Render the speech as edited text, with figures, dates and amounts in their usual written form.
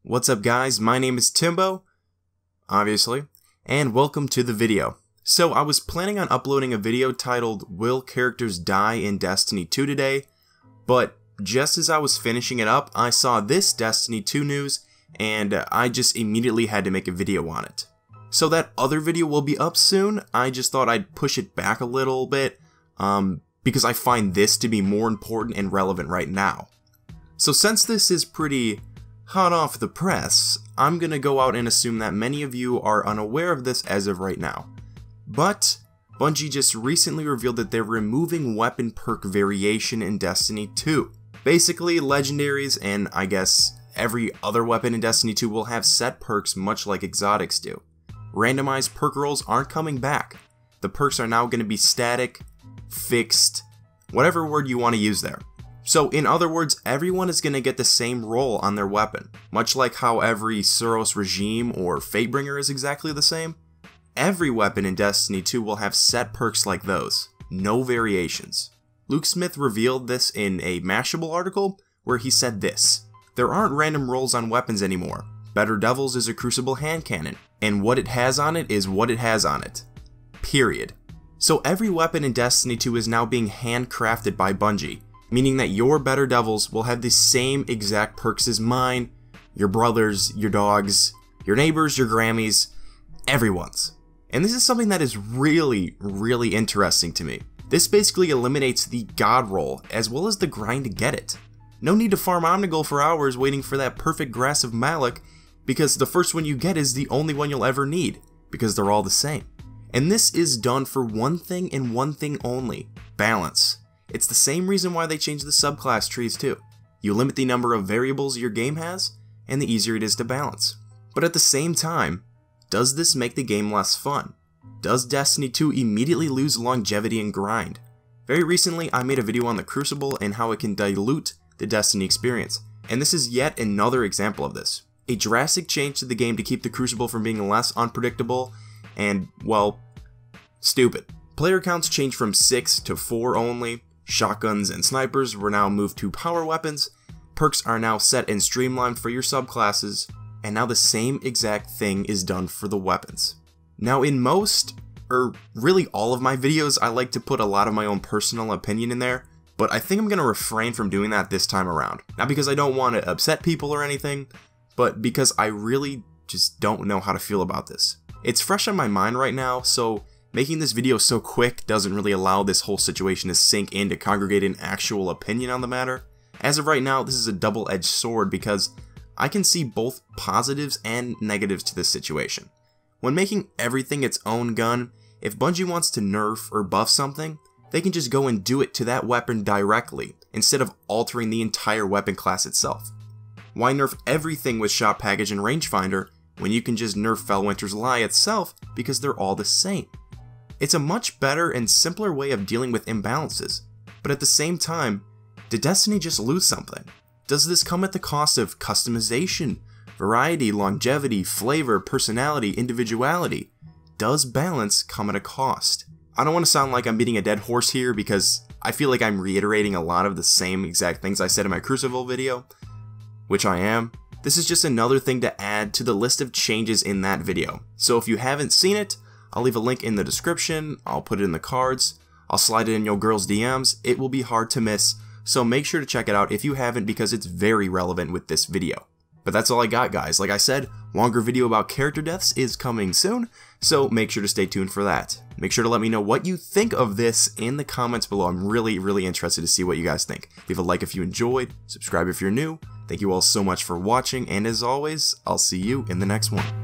What's up guys, my name is Timbo, obviously, and welcome to the video. So I was planning on uploading a video titled Will Characters Die in Destiny 2 today, but just as I was finishing it up, I saw this Destiny 2 news, and I just immediately had to make a video on it. So that other video will be up soon. I just thought I'd push it back a little bit, because I find this to be more important and relevant right now. So since this is pretty hot off the press, I'm gonna go out and assume that many of you are unaware of this as of right now. But Bungie just recently revealed that they're removing weapon perk variation in Destiny 2. Basically, legendaries and I guess every other weapon in Destiny 2 will have set perks much like exotics do. Randomized perk rolls aren't coming back. The perks are now going to be static, fixed, whatever word you want to use there. So in other words, everyone is going to get the same roll on their weapon. Much like how every Suros regime or Fatebringer is exactly the same, every weapon in Destiny 2 will have set perks like those. No variations. Luke Smith revealed this in a Mashable article where he said this: "There aren't random rolls on weapons anymore. Better Devils is a Crucible hand cannon, and what it has on it is what it has on it. Period." So every weapon in Destiny 2 is now being handcrafted by Bungie, meaning that your Better Devils will have the same exact perks as mine, your brothers, your dogs, your neighbors, your Grammys, everyone's. And this is something that is really interesting to me. This basically eliminates the god roll as well as the grind to get it. No need to farm Omnigul for hours waiting for that perfect Grass of Malak, because the first one you get is the only one you'll ever need, because they're all the same. And this is done for one thing and one thing only: balance. It's the same reason why they changed the subclass trees too. You limit the number of variables your game has, and the easier it is to balance. But at the same time, does this make the game less fun? Does Destiny 2 immediately lose longevity and grind? Very recently, I made a video on the Crucible and how it can dilute the Destiny experience, and this is yet another example of this. A drastic change to the game to keep the Crucible from being less unpredictable and, well, stupid. Player counts changed from 6 to 4 only. Shotguns and snipers were now moved to power weapons, perks are now set and streamlined for your subclasses, and now the same exact thing is done for the weapons. Now in most, or really all of my videos, I like to put a lot of my own personal opinion in there, but I think I'm going to refrain from doing that this time around. Not because I don't want to upset people or anything, but because I really just don't know how to feel about this. It's fresh on my mind right now, so making this video so quick doesn't really allow this whole situation to sink in to congregate an actual opinion on the matter. As of right now, this is a double-edged sword because I can see both positives and negatives to this situation. When making everything its own gun, if Bungie wants to nerf or buff something, they can just go and do it to that weapon directly, instead of altering the entire weapon class itself. Why nerf everything with Shot Package and Rangefinder when you can just nerf Felwinter's Lie itself because they're all the same? It's a much better and simpler way of dealing with imbalances, but at the same time, did Destiny just lose something? Does this come at the cost of customization, variety, longevity, flavor, personality, individuality? Does balance come at a cost? I don't want to sound like I'm beating a dead horse here because I feel like I'm reiterating a lot of the same exact things I said in my Crucible video, which I am. This is just another thing to add to the list of changes in that video. So if you haven't seen it, I'll leave a link in the description, I'll put it in the cards, I'll slide it in your girl's DMs, it will be hard to miss, so make sure to check it out if you haven't because it's very relevant with this video. But that's all I got guys, like I said, longer video about character deaths is coming soon, so make sure to stay tuned for that. Make sure to let me know what you think of this in the comments below, I'm really interested to see what you guys think. Leave a like if you enjoyed, subscribe if you're new, thank you all so much for watching, and as always, I'll see you in the next one.